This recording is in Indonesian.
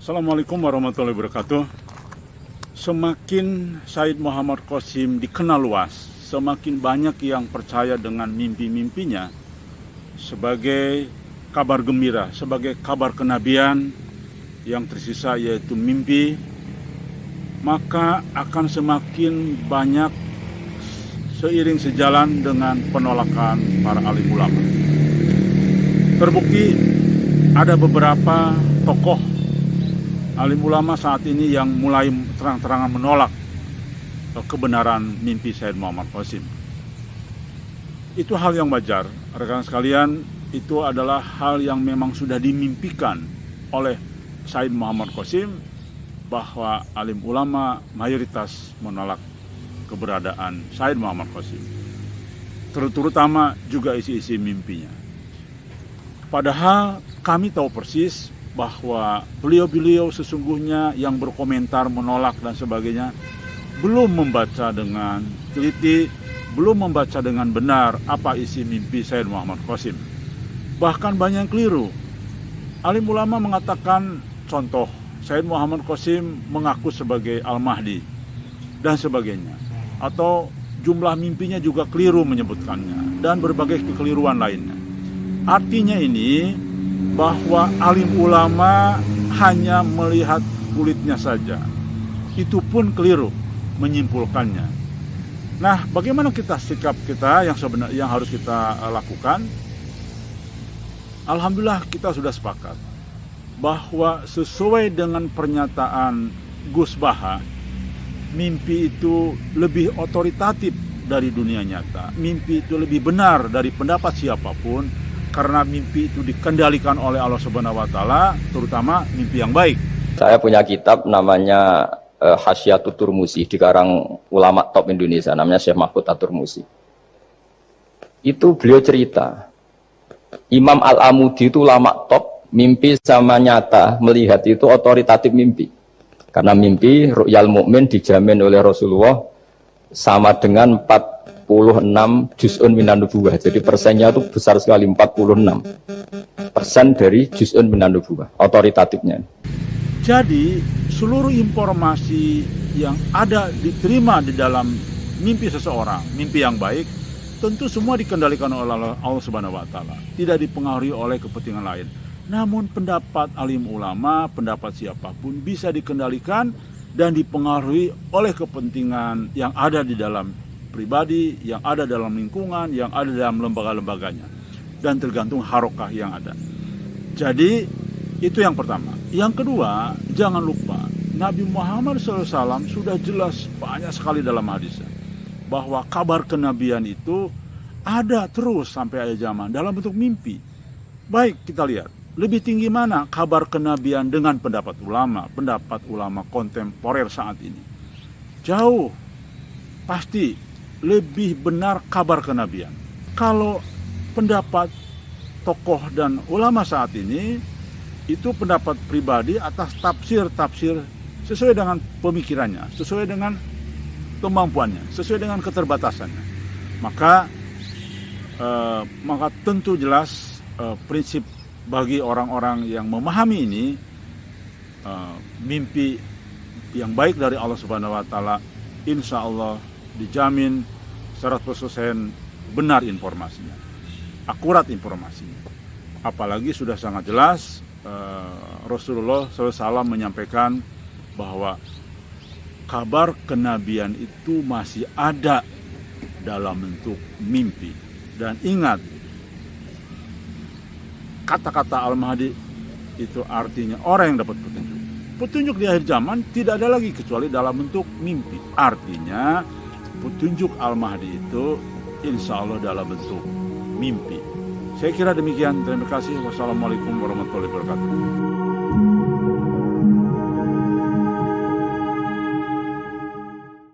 Assalamualaikum warahmatullahi wabarakatuh. Semakin Said Muhammad Qasim dikenal luas, semakin banyak yang percaya dengan mimpi-mimpinya sebagai kabar gembira, sebagai kabar kenabian. Yang tersisa yaitu mimpi, maka akan semakin banyak seiring sejalan dengan penolakan para alim ulama. Terbukti ada beberapa tokoh alim ulama saat ini yang mulai terang-terangan menolak kebenaran mimpi Said Muhammad Qasim. Itu hal yang wajar, rekan sekalian. Itu adalah hal yang memang sudah dimimpikan oleh Said Muhammad Qasim, bahwa alim ulama mayoritas menolak keberadaan Said Muhammad Qasim, terutama juga isi-isi mimpinya. Padahal kami tahu persis bahwa beliau-beliau sesungguhnya yang berkomentar, menolak dan sebagainya, belum membaca dengan teliti, belum membaca dengan benar apa isi mimpi Said Muhammad Qasim. Bahkan banyak yang keliru. Alim ulama mengatakan, contoh, Said Muhammad Qasim mengaku sebagai Al-Mahdi dan sebagainya, atau jumlah mimpinya juga keliru menyebutkannya, dan berbagai kekeliruan lainnya. Artinya ini bahwa alim ulama hanya melihat kulitnya saja. Itu pun keliru menyimpulkannya. Nah, bagaimana sikap kita yang harus kita lakukan? Alhamdulillah kita sudah sepakat bahwa sesuai dengan pernyataan Gus Baha, mimpi itu lebih otoritatif dari dunia nyata. Mimpi itu lebih benar dari pendapat siapapun, karena mimpi itu dikendalikan oleh Allah Subhanahu wa Ta'ala, terutama mimpi yang baik. Saya punya kitab namanya Hasyiatut Turmusi, dikarang ulama top Indonesia, namanya Syekh Mahfud At-Turmusi. Itu beliau cerita, Imam Al-Amudi itu ulama top, mimpi sama nyata melihat itu otoritatif mimpi. Karena mimpi ru'yal mukmin dijamin oleh Rasulullah sama dengan 46 juz'un minan nubuwah. Jadi persennya itu besar sekali, 46% dari juz'un minan nubuwah, otoritatifnya. Jadi seluruh informasi yang ada diterima di dalam mimpi seseorang, mimpi yang baik, tentu semua dikendalikan oleh Allah Subhanahu wa Ta'ala, tidak dipengaruhi oleh kepentingan lain. Namun pendapat alim ulama, pendapat siapapun bisa dikendalikan dan dipengaruhi oleh kepentingan yang ada di dalam pribadi, yang ada dalam lingkungan, yang ada dalam lembaga-lembaganya, dan tergantung harokah yang ada. Jadi itu yang pertama. Yang kedua, jangan lupa Nabi Muhammad SAW sudah jelas banyak sekali dalam hadisnya bahwa kabar kenabian itu ada terus sampai akhir zaman dalam bentuk mimpi. Baik, kita lihat lebih tinggi mana kabar kenabian dengan pendapat ulama kontemporer saat ini. Jauh pasti lebih benar kabar kenabian. Kalau pendapat tokoh dan ulama saat ini itu pendapat pribadi atas tafsir-tafsir sesuai dengan pemikirannya, sesuai dengan kemampuannya, sesuai dengan keterbatasannya. Maka tentu jelas prinsip bagi orang-orang yang memahami ini, mimpi yang baik dari Allah Subhanahu wa Ta'ala, insya Allah dijamin 100% benar informasinya, akurat informasinya. Apalagi sudah sangat jelas Rasulullah SAW menyampaikan bahwa kabar kenabian itu masih ada dalam bentuk mimpi. Dan ingat, kata-kata Al-Mahdi itu artinya orang yang dapat petunjuk. Petunjuk di akhir zaman tidak ada lagi kecuali dalam bentuk mimpi. Artinya petunjuk Al-Mahdi itu insya Allah dalam bentuk mimpi. Saya kira demikian. Terima kasih. Wassalamualaikum warahmatullahi wabarakatuh.